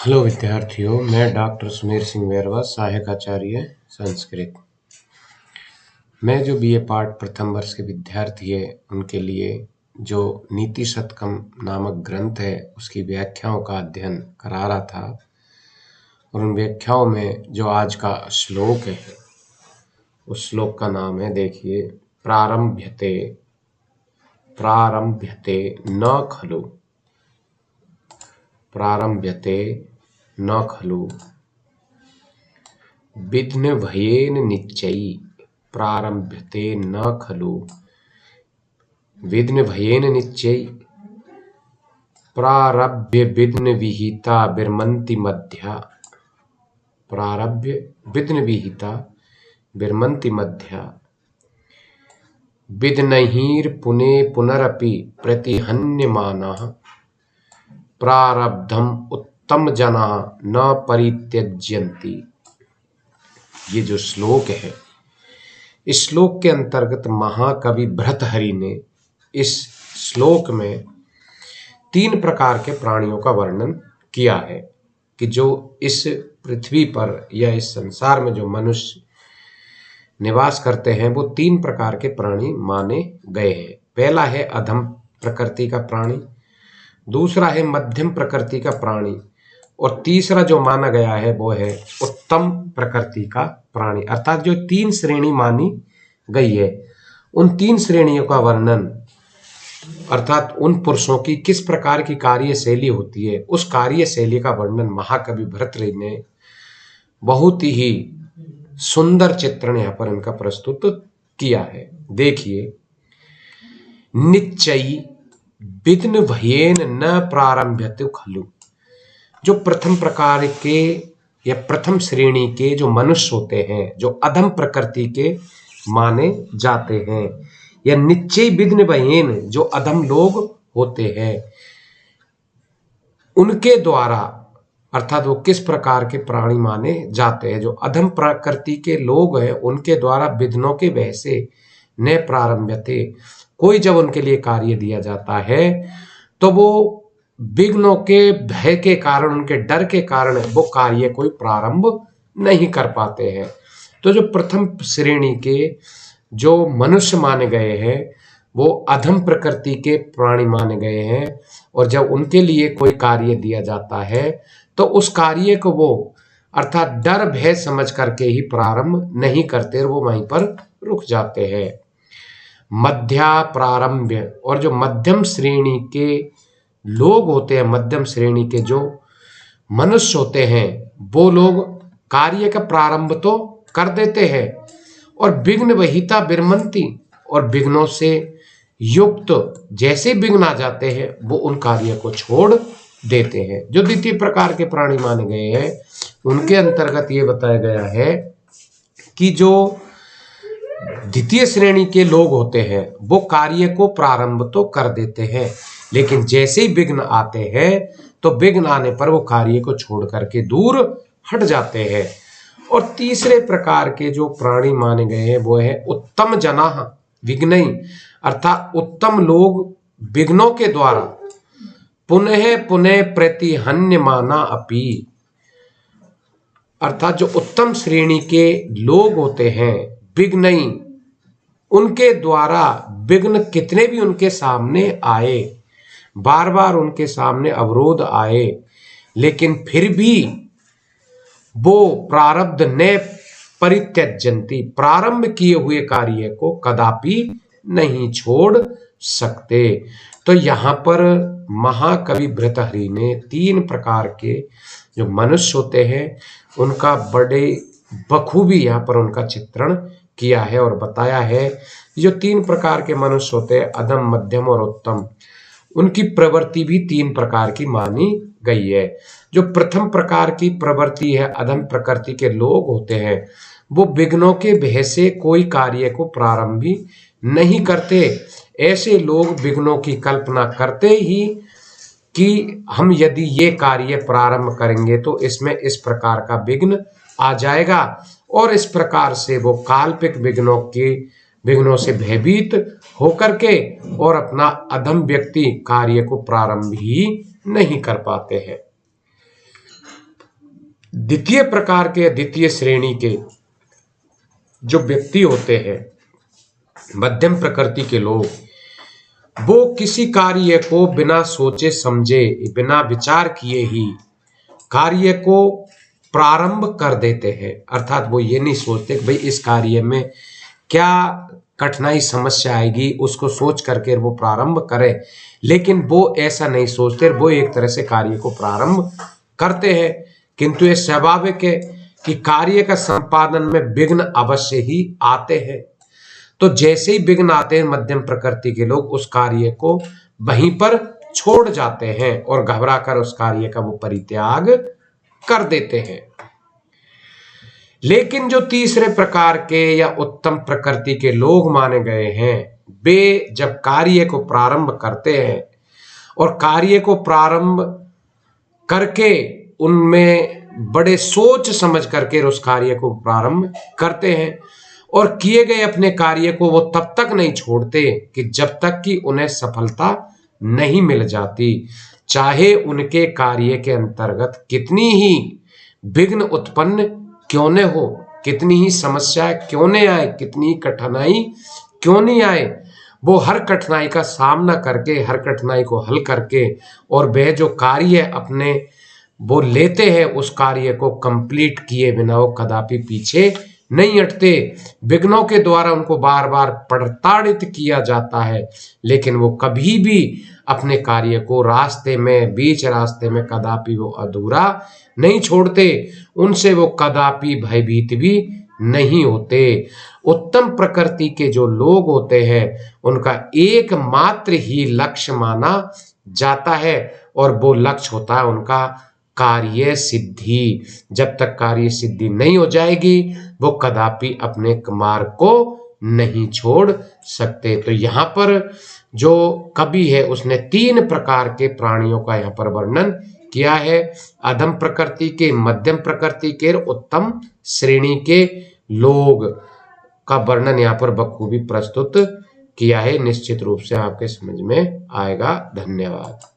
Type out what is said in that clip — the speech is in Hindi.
हेलो विद्यार्थियों, मैं डॉक्टर सुमेर सिंह वैरवा, सहायक आचार्य संस्कृत। मैं जो बीए पाठ प्रथम वर्ष के विद्यार्थी है उनके लिए जो नीति शतकम नामक ग्रंथ है उसकी व्याख्याओं का अध्ययन करा रहा था, और उन व्याख्याओं में जो आज का श्लोक है उस श्लोक का नाम है, देखिए, प्रारंभ्यते प्रारंभ्यते न खलु प्रारंभ्यते न खलु विघ्न भयेन निश्चयी। प्रारंभ्यते न खलु विघ्न भयेन निश्चयी। प्रारभ्य विघ्न विहिता विरमन्ति मध्या। प्रारभ्य विघ्न विहिता विरमन्ति मध्या। विघ्नैः पुने पुनरपि प्रतिहन्यमानाः। प्रारब्धम उत्तम जना न परित्यज्यन्ति। ये जो श्लोक है, इस श्लोक के अंतर्गत महाकवि भर्तृहरि ने इस श्लोक में 3 प्रकार के प्राणियों का वर्णन किया है कि जो इस पृथ्वी पर या इस संसार में जो मनुष्य निवास करते हैं वो 3 प्रकार के प्राणी माने गए हैं। पहला है अधम प्रकृति का प्राणी, दूसरा है मध्यम प्रकृति का प्राणी, और तीसरा जो माना गया है वो है उत्तम प्रकृति का प्राणी। अर्थात जो 3 श्रेणी मानी गई है, उन 3 श्रेणियों का वर्णन, अर्थात उन पुरुषों की किस प्रकार की कार्यशैली होती है, उस कार्यशैली का वर्णन महाकवि भर्तृहरि ने बहुत ही सुंदर चित्रण यहाँ पर इनका प्रस्तुत किया है। देखिए, निश्चयी विघ्न भयेन न प्रारंभ्यते खलु। जो प्रथम प्रकार के या प्रथम श्रेणी के जो मनुष्य होते हैं, जो अधम प्रकृति के माने जाते हैं, या निश्चय विघ्न भयेन जो अधम लोग होते हैं, उनके द्वारा, अर्थात वो किस प्रकार के प्राणी माने जाते हैं, जो अधम प्रकृति के लोग हैं, उनके द्वारा विघ्नों के भय से न प्रारंभ्यते, कोई जब उनके लिए कार्य दिया जाता है तो वो विघ्नों के भय के कारण, उनके डर के कारण वो कार्य कोई प्रारंभ नहीं कर पाते हैं। तो जो प्रथम श्रेणी के जो मनुष्य माने गए हैं वो अधम प्रकृति के प्राणी माने गए हैं, और जब उनके लिए कोई कार्य दिया जाता है तो उस कार्य को वो, अर्थात डर भय समझ करके ही प्रारंभ नहीं करते, वो वहीं पर रुक जाते हैं। मध्या प्रारंभ्य, और जो मध्यम श्रेणी के लोग होते हैं, मध्यम श्रेणी के जो मनुष्य होते हैं, वो लोग कार्य का प्रारंभ तो कर देते हैं, और विघ्न विहिता विरमन्ति, और विघ्नों से युक्त जैसे विघ्न आ जाते हैं वो उन कार्य को छोड़ देते हैं। जो द्वितीय प्रकार के प्राणी माने गए हैं उनके अंतर्गत ये बताया गया है कि जो द्वितीय श्रेणी के लोग होते हैं वो कार्य को प्रारंभ तो कर देते हैं, लेकिन जैसे ही विघ्न आते हैं तो विघ्न आने पर वो कार्य को छोड़ करके दूर हट जाते हैं। और तीसरे प्रकार के जो प्राणी माने गए हैं वो है उत्तम जनाः विघ्नैः, अर्थात उत्तम लोग विघ्नों के द्वारा पुनः पुनः प्रतिहन्यमाना अपि, अर्थात जो उत्तम श्रेणी के लोग होते हैं विघ्नैः, उनके द्वारा विघ्न कितने भी उनके सामने आए, बार बार उनके सामने अवरोध आए, लेकिन फिर भी वो प्रारब्ध न परित्यज्यन्ति, प्रारंभ किए हुए कार्य को कदापि नहीं छोड़ सकते। तो यहाँ पर महाकवि भर्तृहरि ने 3 प्रकार के जो मनुष्य होते हैं उनका बड़े बखूबी यहाँ पर उनका चित्रण किया है और बताया है। जो 3 प्रकार के मनुष्य होते हैं, अधम, मध्यम और उत्तम, उनकी प्रवृत्ति भी 3 प्रकार की मानी गई है। जो प्रथम प्रकार की प्रवृत्ति है, अधम प्रकृति के लोग होते हैं, वो विघ्नों के भय से कोई कार्य को प्रारंभ भी नहीं करते। ऐसे लोग विघ्नों की कल्पना करते ही कि हम यदि ये कार्य प्रारंभ करेंगे तो इसमें इस प्रकार का विघ्न आ जाएगा, और इस प्रकार से वो काल्पनिक विघ्नों से भयभीत होकर के और अपना अधम व्यक्ति कार्य को प्रारंभ ही नहीं कर पाते हैं। द्वितीय प्रकार के, द्वितीय श्रेणी के जो व्यक्ति होते हैं, मध्यम प्रकृति के लोग, वो किसी कार्य को बिना सोचे समझे, बिना विचार किए ही कार्य को प्रारंभ कर देते हैं। अर्थात वो ये नहीं सोचते कि भाई इस कार्य में क्या कठिनाई समस्या आएगी, उसको सोच करके वो प्रारंभ करें, लेकिन वो ऐसा नहीं सोचते, वो एक तरह से कार्य को प्रारंभ करते हैं। किंतु ये स्वाभाविक है कि कार्य का संपादन में विघ्न अवश्य ही आते हैं। तो जैसे ही विघ्न आते हैं, मध्यम प्रकृति के लोग उस कार्य को वहीं पर छोड़ जाते हैं और घबराकर उस कार्य का वो परित्याग कर देते हैं। लेकिन जो तीसरे प्रकार के या उत्तम प्रकृति के लोग माने गए हैं, वे जब कार्य को प्रारंभ करते हैं और कार्य को प्रारंभ करके उनमें बड़े सोच समझ करके उस कार्य को प्रारंभ करते हैं और किए गए अपने कार्य को वो तब तक नहीं छोड़ते कि जब तक कि उन्हें सफलता नहीं मिल जाती, चाहे उनके कार्य के अंतर्गत कितनी ही विघ्न उत्पन्न क्यों न हो, कितनी ही समस्या क्यों न आए, कितनी कठिनाई क्यों नहीं आए, वो हर कठिनाई का सामना करके, हर कठिनाई को हल करके और वह जो कार्य अपने वो लेते हैं, उस कार्य को कंप्लीट किए बिना वो कदापि पीछे नहीं हटते। विघ्नों के द्वारा उनको बार बार प्रताड़ित किया जाता है, लेकिन वो कभी भी अपने कार्य को रास्ते में, बीच रास्ते में कदापि वो अधूरा नहीं छोड़ते, उनसे वो कदापि भयभीत भी नहीं होते। उत्तम प्रकृति के जो लोग होते हैं, उनका एकमात्र ही लक्ष्य माना जाता है और वो लक्ष्य होता है उनका कार्य सिद्धि। जब तक कार्य सिद्धि नहीं हो जाएगी, वो कदापि अपने मार्ग को नहीं छोड़ सकते। तो यहाँ पर जो कवि है उसने 3 प्रकार के प्राणियों का यहाँ पर वर्णन किया है, अधम प्रकृति के, मध्यम प्रकृति के, उत्तम श्रेणी के लोग का वर्णन यहाँ पर बखूबी प्रस्तुत किया है। निश्चित रूप से आपके समझ में आएगा। धन्यवाद।